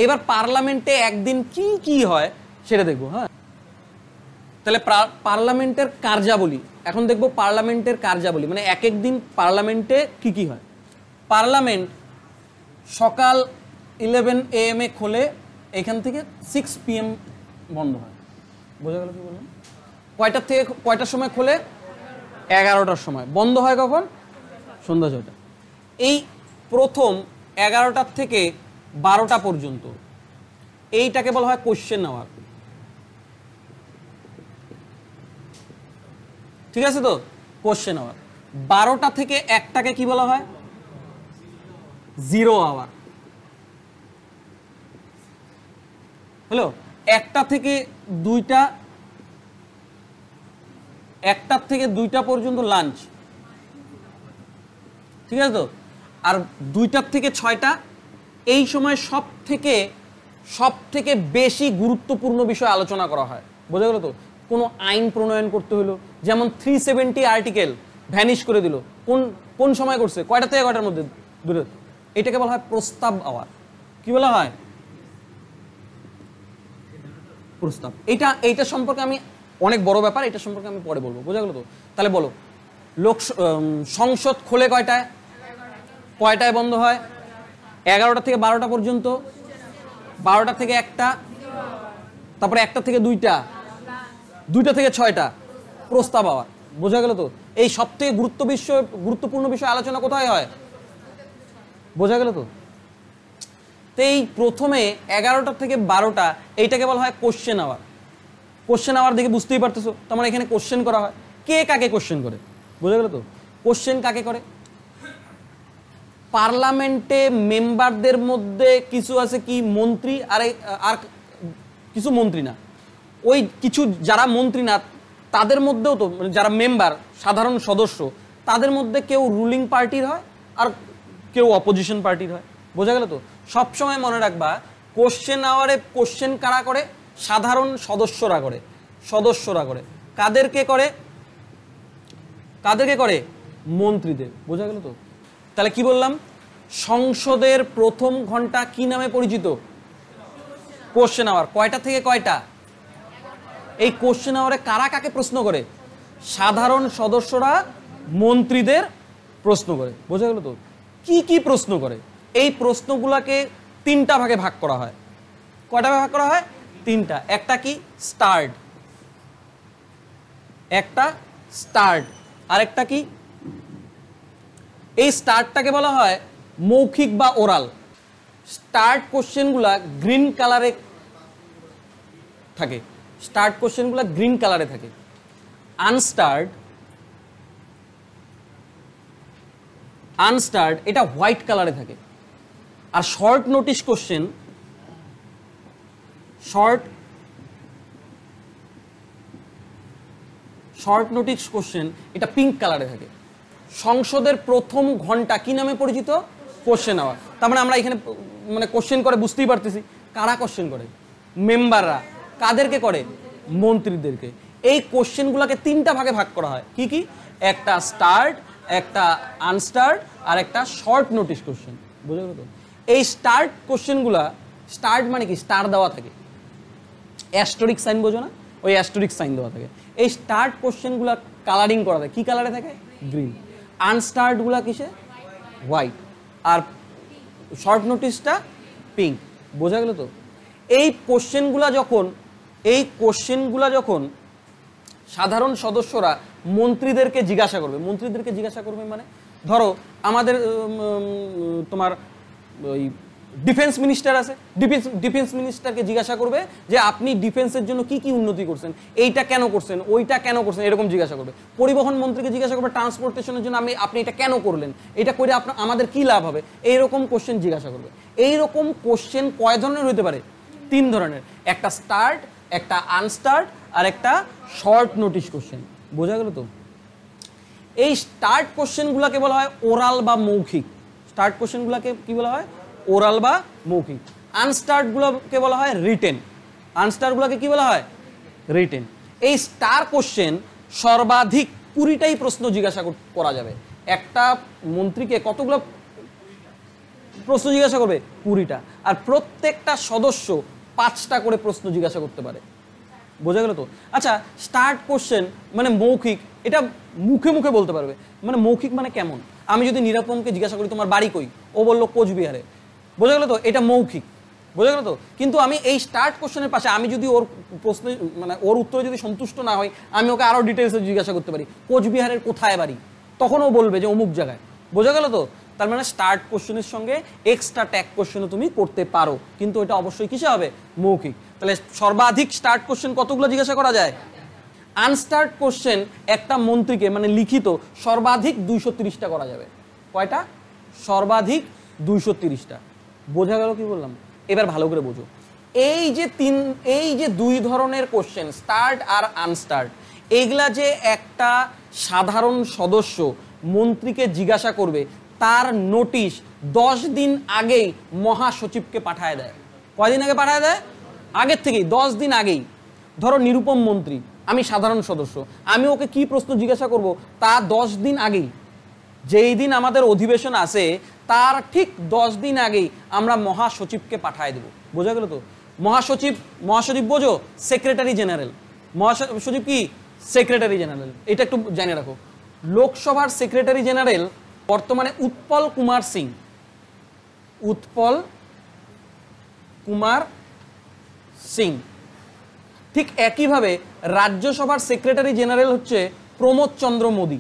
এবার পার্লামেন্টে একদিন কি কি হয় সেটা দেখবো। হ্যাঁ, তাহলে পার্লামেন্টের কার্যাবলী এখন দেখবো। পার্লামেন্টের কার্যাবলী মানে এক এক দিন পার্লামেন্টে কি কি হয়। পার্লামেন্ট সকাল 11 AM খোলে, এখান থেকে 6 PM বন্ধ হয়। বোঝা গেল কি বললাম? কয়টার থেকে কয়টার সময় খোলে? 11টার সময়। বন্ধ হয় কখন? সন্ধ্যা 6টা। এই প্রথম 11টার থেকে 12টা পর্যন্ত এইটাকে বলা হয় কোশ্চেন আওয়ার। ঠিক আছে তো? Question hour. 12টা থেকে 1টাকে কি বলা হয়? Zero hour. হ্যালো, 1টা থেকে 2টা, 1টার থেকে 2টা পর্যন্ত লাঞ্চ। ঠিক আছে তো? আর 2টার থেকে 6টা এই সময় সব থেকে বেশি গুরুত্বপূর্ণ বিষয় আলোচনা করা হয়। বোঝা গেল তো? কোনো আইন প্রণয়ন করতে হলো, যেমন 370 আর্টিকেল ভ্যানিশ করে দিল, কোন সময় করছে? কয়টা থেকে কয়টার মধ্যে? দুটো। এটাকে বলা হয় প্রস্তাব আওয়ার। কি বলা হয়? প্রস্তাব। এইটা সম্পর্কে আমি অনেক বড় ব্যাপার, এটা সম্পর্কে আমি পরে বলবো। বোঝা গেল তো? তাহলে বলো, সংসদ খোলে কয়টায়? কয়টায় বন্ধ হয়? 11টা থেকে 12টা পর্যন্ত। 12টা থেকে 1টা, তারপরে 1টা থেকে 2টা, 2টা থেকে 6টা প্রস্তাব আওয়ার। বোঝা গেল তো? এই সব থেকে গুরুত্বপূর্ণ বিষয় আলোচনা কোথায় হয়? বোঝা গেল তো? এই প্রথমে 11টা থেকে 12টা এইটাকে বলা হয় কোশ্চেন আওয়ার। কোশ্চেন আওয়ার দেখে বুঝতেই পারতেছো, তার মানে এখানে কোশ্চেন করা হয়। কে কাকে কোশ্চেন করে? বোঝা গেল তো? কোশ্চেন কাকে করে? পার্লামেন্টে মেম্বারদের মধ্যে কিছু আছে কি মন্ত্রী, আর কিছু মন্ত্রী না। ওই কিছু যারা মন্ত্রী না তাদের মধ্যেও তো যারা মেম্বার, সাধারণ সদস্য, তাদের মধ্যে কেউ রুলিং পার্টির হয় আর কেউ অপোজিশন পার্টির হয়। বোঝা গেল তো? সবসময় মনে রাখবা, কোশ্চেন আওয়ারে কোশ্চেন কারা করে? সাধারণ সদস্যরা করে। কাদেরকে করে? মন্ত্রীদের। বোঝা গেল তো? তাহলে কি বললাম? সংসদের প্রথম ঘন্টা কি নামে পরিচিত? Question hour. কয়টা থেকে কয়টা? এই কোশ্চেন আওয়ারে কারা কাকে প্রশ্ন করে? সাধারণ সদস্যরা মন্ত্রীদের প্রশ্ন করে। বোঝা গেল তো? কি কি প্রশ্ন করে? এই প্রশ্নগুলোকে 3টা ভাগে ভাগ করা হয়। কয়টা ভাগ করা হয়? 3টা। একটা কি? স্টার্ট। আরেকটা কি? এই স্টার্টটাকে বলা হয় মৌখিক বা ওরাল। স্টার্ট কোশ্চেনগুলা গ্রিন কালারে থাকে। আনস্টার্ট এটা হোয়াইট কালারে থাকে। আর শর্ট নোটিশ কোশ্চেন এটা পিঙ্ক কালারে থাকে। সংসদের প্রথম ঘন্টা কি নামে পরিচিত? Question hour. তার মানে আমরা এখানে মানে কোশ্চেন করে বুঝতেই পারতেছি কারা কোশ্চেন করে? মেম্বাররা। কাদেরকে করে? মন্ত্রীদেরকে। এই কোশ্চেনগুলোকে 3টা ভাগে ভাগ করা হয়। কি কি? একটা স্টার্ট, একটা আনস্টার্ট আর একটা শর্ট নোটিশ কোশ্চেন। বুঝে গেল তো? এই স্টার্ট কোশ্চেনগুলা, স্টার্ট মানে কি? স্টার দেওয়া থাকে, অ্যাস্টেরিক সাইন বোঝো না? ওই অ্যাস্টেরিক সাইন দেওয়া থাকে। এই স্টার্ট কোশ্চেনগুলা কালারিং করা থাকে। কি কালারে থাকে? গ্রিন। আনস্টার্টগুলা কিসে? হোয়াইট। আর শর্ট নোটিশটা পিঙ্ক। বোঝা গেল তো? এই কোশ্চেনগুলা যখন সাধারণ সদস্যরা মন্ত্রীদেরকে জিজ্ঞাসা করবে মানে ধরো আমাদের তোমার ওই ডিফেন্স মিনিস্টার আছে, ডিফেন্স মিনিস্টারকে জিজ্ঞাসা করবে যে আপনি ডিফেন্সের জন্য কি কি উন্নতি করছেন, এইটা কেন করছেন, ওইটা কেন করছেন, এরকম জিজ্ঞাসা করবে। পরিবহন মন্ত্রীকে জিজ্ঞাসা করবে ট্রান্সপোর্টেশনের জন্য আপনি এটা কেন করলেন, এটা করে আমাদের কি লাভ হবে, এইরকম কোশ্চেন জিজ্ঞাসা করবে। এইরকম কোশ্চেন কয় ধরনের হতে পারে? 3 ধরনের। একটা স্টার্ট, একটা আনস্টার্ট আর একটা শর্ট নোটিশ কোশ্চেন। বোঝা গেল তো? এই স্টার্ট কোশ্চেনগুলোকে বলা হয় ওরাল বা মৌখিক। ওরাল বা মৌখিক। আনস্টার্টগুলোকে বলা হয় রিটেন। এই স্টার কোশ্চেন সর্বাধিক 20টাই প্রশ্ন জিজ্ঞাসা করা যাবে। একটা মন্ত্রীকে কতগুলো প্রশ্ন জিজ্ঞাসা করবে 20টা, আর প্রত্যেকটা সদস্য 5টা করে প্রশ্ন জিজ্ঞাসা করতে পারে। বোঝা গেল তো? আচ্ছা, স্টার্ট কোশ্চেন মানে মৌখিক, এটা মুখে মুখে বলতে পারবে। মানে মৌখিক মানে কেমন? আমি যদি নিরাপমকে জিজ্ঞাসা করি তোমার বাড়ি কই, ও বললো কোচবিহারে, বোঝা গেল তো? এটা মৌখিক, বোঝা গেল তো? কিন্তু আমি এই স্টার্ট কোশ্চেনের পাশে আমি যদি ওর প্রশ্ন মানে ওর উত্তরে যদি সন্তুষ্ট না হয়, আমি ওকে আরও ডিটেলসে জিজ্ঞাসা করতে পারি কোচবিহারের কোথায় বাড়ি, তখন ও বলবে যে অমুক জায়গায়। বোঝা গেল তো? তার মানে স্টার্ট কোশ্চেনের সঙ্গে এক্সট্রা ট্যাগ কোশ্চেনও তুমি করতে পারো, কিন্তু এটা অবশ্যই কিসে হবে? মৌখিক। তাহলে সর্বাধিক স্টার্ট কোশ্চেন কতগুলো জিজ্ঞাসা করা যায়? আনস্টার্ট কোশ্চেন একটা মন্ত্রীকে মানে লিখিত সর্বাধিক 230টা করা যাবে। কয়টা? সর্বাধিক 230টা। বোঝা গেল কি বললাম? এবার ভালো করে বোঝো। এই যে দুই ধরনের কোশ্চেন, স্টার্ট আর আনস্টার্ট, এইগুলা যে একটা সাধারণ সদস্য মন্ত্রীকে জিজ্ঞাসা করবে, তার নোটিশ 10 দিন আগেই মহাসচিবকে পাঠায় দেয়। কয়দিন আগে পাঠায় দেয়? আগের থেকেই, 10 দিন আগেই। ধরো নিরুপম মন্ত্রী, আমি সাধারণ সদস্য, আমি ওকে কি প্রশ্ন জিজ্ঞাসা করব তা 10 দিন আগেই, যেই দিন আমাদের অধিবেশন আসে তার ঠিক 10 দিন আগেই আমরা মহাসচিবকে পাঠায় দেব। বোঝা গেল তো? মহাসচিব বোঝো? Secretary general. মহাসচিব কি? Secretary general. এটা একটু জানিয়ে রাখো। লোকসভার সেক্রেটারি জেনারেল বর্তমানে উৎপল কুমার সিং। উৎপল কুমার সিং। ঠিক একইভাবে রাজ্যসভার সেক্রেটারি জেনারেল হচ্ছে প্রমোদ চন্দ্র মোদী।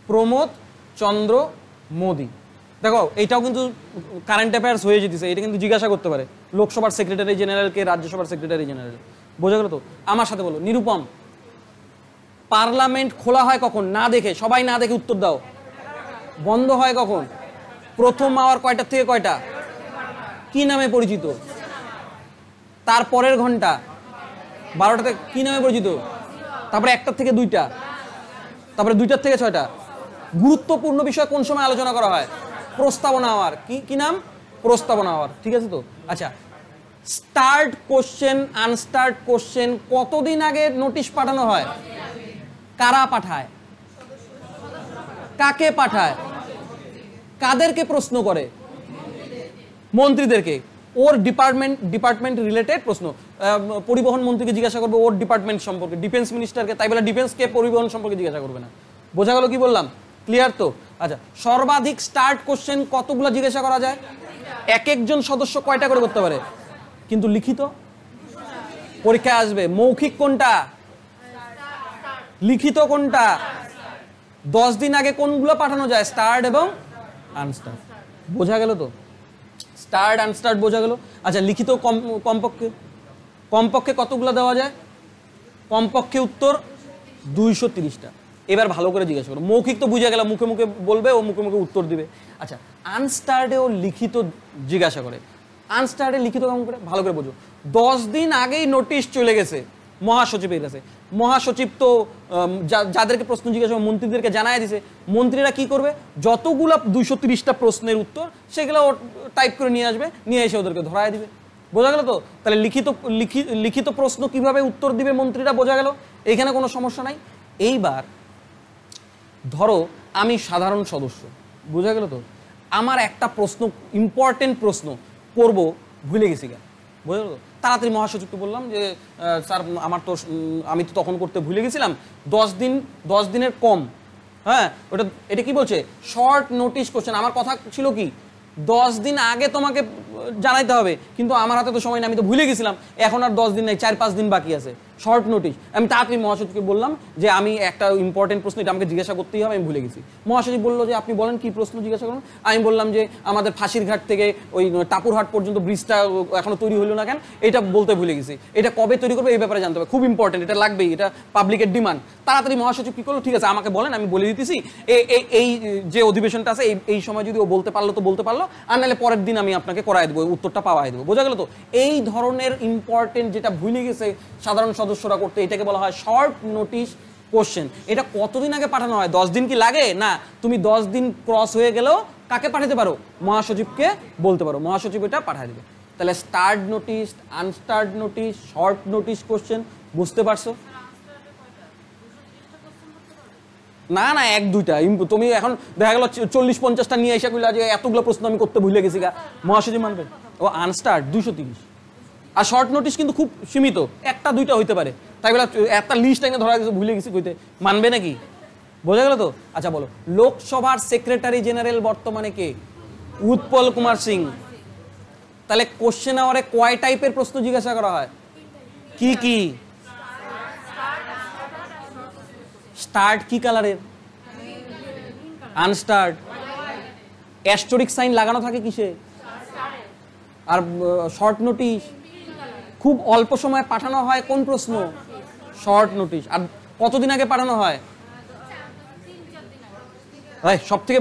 প্রমোদ চন্দ্র মোদী। দেখো এটাও কিন্তু কারেন্ট অ্যাফেয়ার্স হয়ে যেতেছে, এটা কিন্তু জিজ্ঞাসা করতে পারে লোকসভার সেক্রেটারি জেনারেলকে, রাজ্যসভার সেক্রেটারি জেনারেল। বোঝা গেল তো? আমার সাথে বলো, নিরুপম, পার্লামেন্ট খোলা হয় কখন? না দেখে, সবাই না দেখে উত্তর দাও। বন্ধ হয় কখন? প্রথম আওয়ার কয়টা থেকে কয়টা? কি নামে পরিচিত? তার পরের ঘন্টা 12টাতে কি নামে পরিচিত? তারপরে 1টা থেকে 2টা, তারপরে 2টার থেকে 6টা। গুরুত্বপূর্ণ বিষয় কোন সময় আলোচনা করা হয়? প্রস্তাবনা আওয়ার। কি নাম? প্রস্তাবনা আওয়ার। ঠিক আছে তো? আচ্ছা, স্টার্ট কোশ্চেন, আনস্টার্ট কোশ্চেন কতদিন আগে নোটিশ পাঠানো হয়? কারা পাঠায়? কাকে পাঠায়? কাদেরকে প্রশ্ন করে? মন্ত্রীদেরকে। ওর ডিপার্টমেন্ট রিলেটেড প্রশ্ন। পরিবহন মন্ত্রীকে জিজ্ঞাসা করবে ওর ডিপার্টমেন্ট সম্পর্কে, ডিফেন্স মিনিস্টারকে, তাই বলে ডিফেন্সকে পরিবহন সম্পর্কে জিজ্ঞাসা করবে না। বোঝা গেল কি বললাম? ক্লিয়ার তো? আচ্ছা, সর্বাধিক স্টার্ট কোশ্চেন কতগুলো জিজ্ঞাসা করা যায়? এক একজন সদস্য কয়টা করে করতে পারে? কিন্তু লিখিত পরীক্ষায় আসবে। মৌখিক কোনটা? লিখিত কোনটা? 10 দিন আগে কোনগুলো পাঠানো যায়? স্টার্ট এবং আনস্টার্ট। বোঝা গেল তো? স্টার্ট আনস্টার্ট বোঝা গেল। আচ্ছা, লিখিত কমপক্ষে কতগুলো দেওয়া যায়? কমপক্ষে উত্তর 230টা। এবার ভালো করে জিজ্ঞাসা করো। মৌখিক তো বুঝে গেল, মুখে মুখে বলবে, ও মুখে মুখে উত্তর দিবে। আচ্ছা, আনস্টার্টেও লিখিত জিজ্ঞাসা করে। আনস্টার্টে লিখিত কেমন করে? ভালো করে বোঝো। 10 দিন আগেই নোটিশ চলে গেছে মহাসচিবের কাছে। মহাসচিব তো যাদেরকে প্রশ্ন জিজ্ঞাসা মন্ত্রীদেরকে জানায় দিছে। মন্ত্রীরা কি করবে? যতগুলো 230টা প্রশ্নের উত্তর সেগুলো টাইপ করে নিয়ে আসবে, নিয়ে এসে ওদেরকে ধরায় দিবে। বোঝা গেল তো? তাহলে লিখিত প্রশ্ন কিভাবে উত্তর দিবে মন্ত্রীরা, বোঝা গেল? এখানে কোনো সমস্যা নাই। এইবার ধরো আমি সাধারণ সদস্য, বোঝা গেল তো? আমার একটা প্রশ্ন, ইম্পর্টেন্ট প্রশ্ন করব, ভুলে গেছি গা। বোঝা গেল? তাড়াতাড়ি মহাসচিবকে বললাম যে স্যার আমি তো তখন করতে ভুলে গেছিলাম, 10 দিনের কম। হ্যাঁ, এটা কি বলছে? Short notice question. আমার কথা ছিল কি 10 দিন আগে তোমাকে জানাইতে হবে, কিন্তু আমার হাতে তো সময় নেই, আমি তো ভুলে গেছিলাম। এখন আর 10 দিন নেই, 4-5 দিন বাকি আছে। Short notice. আমি তাড়াতাড়ি মহাসচিবকে বললাম যে আমি একটা ইম্পর্টেন্ট প্রশ্ন, এটা আমাকে জিজ্ঞাসা করতেই হবে, আমি ভুলে গেছি। মহাসচিব বললো যে আপনি বলেন কি প্রশ্ন জিজ্ঞাসা করুন। আমি বললাম যে আমাদের ফাঁসির ঘাট থেকে ওই টাপুরহাট পর্যন্ত ব্রিজটা এখনো তৈরি হলো না কেন, এটা বলতে ভুলে গেছি। এটা কবে তৈরি করবে এই ব্যাপারে জানতে হবে, খুব ইম্পর্টেন্ট, এটা লাগবেই, এটা পাবলিকের ডিমান্ড। তাড়াতাড়ি মহাসচিব কি করলো, ঠিক আছে আমাকে বলেন, আমি বলে দিতেছি। এই যে অধিবেশনটা আছে এই সময় যদি ও বলতে পারলো তো বলতে পারলো, আর নাহলে পরের দিন আমি আপনাকে করাই দেবো, উত্তরটা পাওয়াই দেবো। বোঝা গেল তো? এই ধরনের ইম্পর্টেন্ট যেটা ভুলে গেছে সাধারণ সদস্যরা করতে, এটাকে বলা হয় শর্ট নোটিশ কোশ্চেন। এটা কতদিন আগে পাঠানো হয়? 10 দিন কি লাগে? না, তুমি 10 দিন ক্রস হয়ে গেলেও কাকে পাঠাতে পারো? মহাসচিবকে বলতে পারো, মহাসচিব এটা পাঠিয়ে দেবে। তাহলে start notice, unstart notice, short notice question, বুঝতে পারছো? না না, এক দুইটা। তুমি এখন দেখা গেল 40-50টা নিয়ে এসে কইলা যে এতগুলো প্রশ্ন আমি করতে ভুলে গেছি গা, মহাসচিব মানবে? ও আনস্টার্ট 230। আর শর্ট নোটিশ কিন্তু খুব সীমিত, একটা দুইটা হইতে পারে, তাই বলে একটা লিস্ট এনে ধরা গেছে ভুলে গেছি কইতে মানবে নাকি? বোঝা গেল তো? আচ্ছা বলো, লোকসভার সেক্রেটারি জেনারেল বর্তমানে কে? উৎপল কুমার সিং। তাহলে কোশ্চেন আওয়ারে কয় টাইপের প্রশ্ন জিজ্ঞাসা করা হয়? কি কি? স্টার্ট কি কালারের? আনস্টার্ট। অ্যাস্টেরিস্ক সাইন লাগানো থাকে কিসে? আর শর্ট নোটিশ খুব অল্প সময়ে পাঠানো হয় কোন প্রশ্ন? Short notice. আর কতদিন আগে পাঠানো হয়? সব থেকে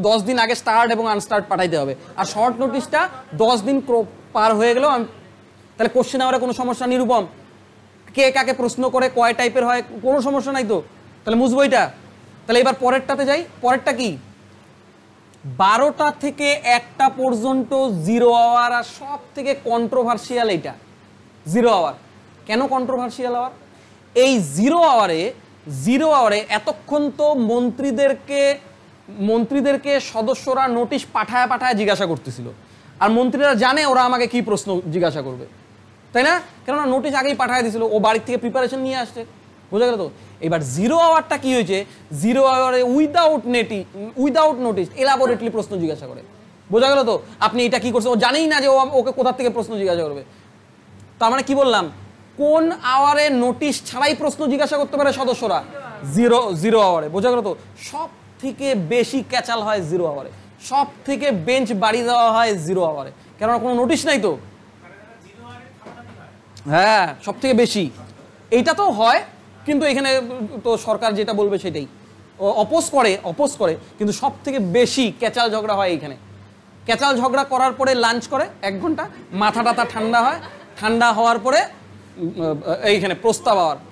10 দিন আগে স্টার্ট এবং আনস্টার্ট পাঠাইতে হবে। আর শর্ট নোটিশটা 10 দিন পার হয়ে গেলেও তাহলে কোশ্চেন আওয়ারে কোনো সমস্যা? নিরুপম, কে কাকে প্রশ্ন করে, কয় টাইপের হয়, কোনো সমস্যা নাই তো? তাহলে বুঝবো এটা। তাহলে এবার পরেরটাতে যাই। পরেরটা কি? 12টা থেকে 1টা পর্যন্ত 0 আওয়ার। আর সব থেকে কন্ট্রোভার্সিয়াল এইটা 0 আওয়ার। কেন কন্ট্রোভার্সিয়াল আওয়ার? এই 0 আওয়ারে এতক্ষণ তো মন্ত্রীদেরকে সদস্যরা নোটিশ পাঠায় জিজ্ঞাসা করতেছিল, আর মন্ত্রীরা জানে ওরা আমাকে কি প্রশ্ন জিজ্ঞাসা করবে, তাই না? কেননা নোটিশ আগেই পাঠায় দিয়েছিল, ও বাড়ির থেকে প্রিপারেশন নিয়ে আসছে। বোঝা গেল তো? এবার 0 আওয়ারটা কি হয়েছে? 0 আওয়ারে উইদাউট নোটিশ এলাবোরেটলি প্রশ্ন জিজ্ঞাসা করে। বোঝা গেল তো? আপনি এটা কি করছেন, ও জানেই না যে ওকে কোথা থেকে প্রশ্ন জিজ্ঞাসা করবে। তার মানে কি বললাম? কোন আওয়ারে নোটিশ ছাড়াই প্রশ্ন জিজ্ঞাসা করতে পারে সদস্যরা? 0 আওয়ারে। বোঝা গেল তো? সব থেকে বেশি ক্যাচাল হয় 0 আওয়ারে, সব থেকে বেঞ্চ বাড়িয়ে দেওয়া হয় 0 আওয়ারে, কেননা কোনো নোটিশ নাই তো। হ্যাঁ, সব থেকে বেশি এইটা তো হয়, কিন্তু এখানে তো সরকার যেটা বলবে সেটাই অপোজ করে, কিন্তু সব থেকে বেশি ক্যাচাল ঝগড়া হয় এইখানে। ক্যাচাল ঝগড়া করার পরে লাঞ্চ করে 1 ঘন্টা, মাথা টাথা ঠান্ডা হয়, ঠান্ডা হওয়ার পরে এইখানে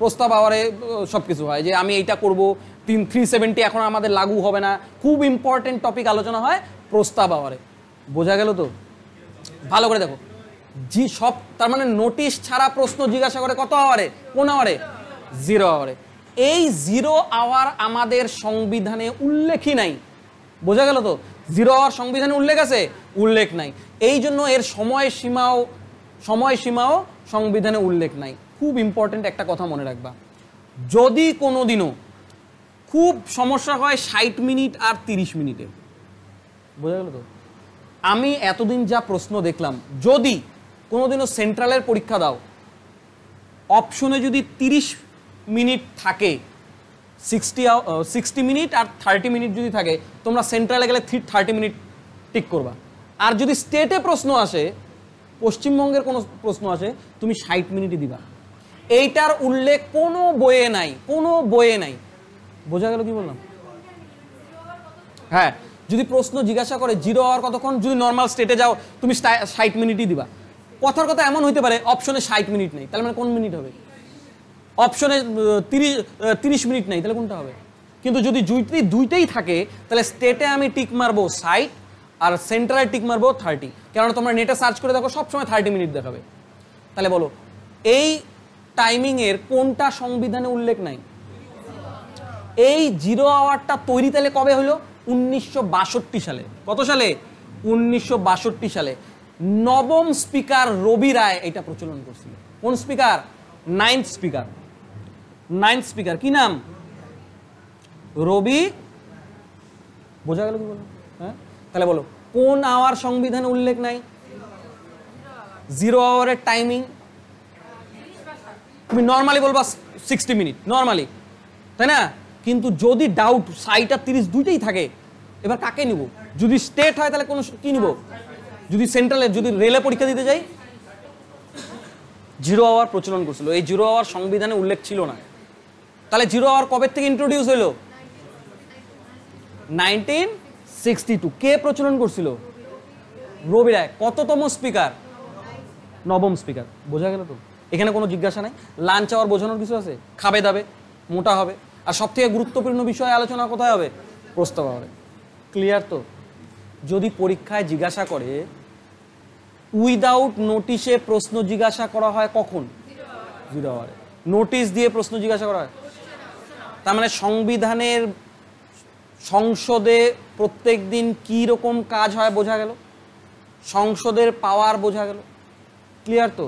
প্রস্তাব আওয়ারে সব কিছু হয়, যে আমি এইটা করব, 370 এখন আমাদের লাগু হবে না, খুব ইম্পর্টেন্ট টপিক আলোচনা হয় প্রস্তাব আওয়ারে। বোঝা গেল তো? ভালো করে দেখো, সব তার মানে নোটিশ ছাড়া প্রশ্ন জিজ্ঞাসা করে কত আওয়ারে? কোন আওয়ারে? 0 আওয়ারে। এই 0 আওয়ার আমাদের সংবিধানে উল্লেখই নাই। বোঝা গেল তো? 0 আওয়ার সংবিধানে উল্লেখ আছে? উল্লেখ নাই। এই জন্য এর সময়সীমাও সংবিধানে উল্লেখ নাই। খুব ইম্পর্টেন্ট একটা কথা মনে রাখবা, যদি কোনোদিনও খুব সমস্যা হয় 60 মিনিট আর 30 মিনিটে। বোঝা গেল তো? আমি এতদিন যা প্রশ্ন দেখলাম, যদি কোনোদিনও সেন্ট্রালের পরীক্ষা দাও, অপশনে যদি 30 মিনিট থাকে, 60 মিনিট আর 30 মিনিট যদি থাকে, তোমরা সেন্ট্রালে গেলে 30 মিনিট টিক করবা। আর যদি স্টেটে প্রশ্ন আসে, পশ্চিমবঙ্গের কোনো প্রশ্ন আসে, তুমি 60 মিনিটই দিবা। এইটার উল্লেখ কোনো বইয়ে নাই। বোঝা গেল কি বললাম? হ্যাঁ, যদি প্রশ্ন জিজ্ঞাসা করে 0 আওয়ার কতক্ষণ, যদি নর্মাল স্টেটে যাও তুমি 60 মিনিটই দিবা। কথার কথা এমন হইতে পারে অপশনে 60 মিনিট নেই, তাহলে মানে কোন মিনিট হবে? অপশনে 30 মিনিট নেই, তাহলে কোনটা হবে? কিন্তু যদি দুইটাই থাকে, তাহলে স্টেটে আমি টিক মারবো 60 আর সেন্ট্রালে টিক মারবো 30, কেননা তোমরা নেটে সার্চ করে দেখো সবসময় 30 মিনিট দেখাবে। তাহলে বলো, এই টাইমিংয়ের কোনটা সংবিধানে উল্লেখ নাই? এই 0 আওয়ারটা তৈরি তাহলে কবে হলো? 1962 সালে। কত সালে? 1962 সালে নবম স্পিকার রবি রায় এটা প্রচলন করছিল। কোন স্পিকার? 9th speaker. কি নাম? রবি। বোঝা গেল কি বলো? হ্যাঁ, তাহলে বলো কোন আওয়ার সংবিধানে উল্লেখ নাই? 0 আওয়ারের টাইমিং তুমি নর্মালি বলবা 60 মিনিট নর্মালি, তাই না? কিন্তু যদি ডাউট 60 আর 30 দুইটাই থাকে, এবার কাকে নিব? যদি স্টেট হয় তাহলে কোন কি নিব? যদি সেন্ট্রালে, যদি রেলে পরীক্ষা দিতে যাই, 0 আওয়ার প্রচলন করছিল। এই 0 আওয়ার সংবিধানে উল্লেখ ছিল না। তাহলে 0 আওয়ার কবে থেকে ইন্ট্রোডিউস হলো? 1962। কে প্রচলন করছিল? রবি রায়। কততম স্পিকার? নবম স্পিকার। বোঝা গেল তো? এখানে কোনো জিজ্ঞাসা নাই। লাঞ্চ আওয়ার বোঝানোর কিছু আছে? খাবে দাবে, মোটা হবে। আর সব থেকে গুরুত্বপূর্ণ বিষয় আলোচনা কোথায় হবে? প্রস্তাব আওয়ারে। ক্লিয়ার তো? যদি পরীক্ষায় জিজ্ঞাসা করে উইদাউট নোটিশে প্রশ্ন জিজ্ঞাসা করা হয় কখন? 0 আওয়ারে। নোটিশ দিয়ে প্রশ্ন জিজ্ঞাসা করা হয়, তার মানে সংবিধানের সংসদে প্রত্যেক দিন কী রকম কাজ হয় বোঝা গেল, সংসদের পাওয়ার বোঝা গেল। ক্লিয়ার তো?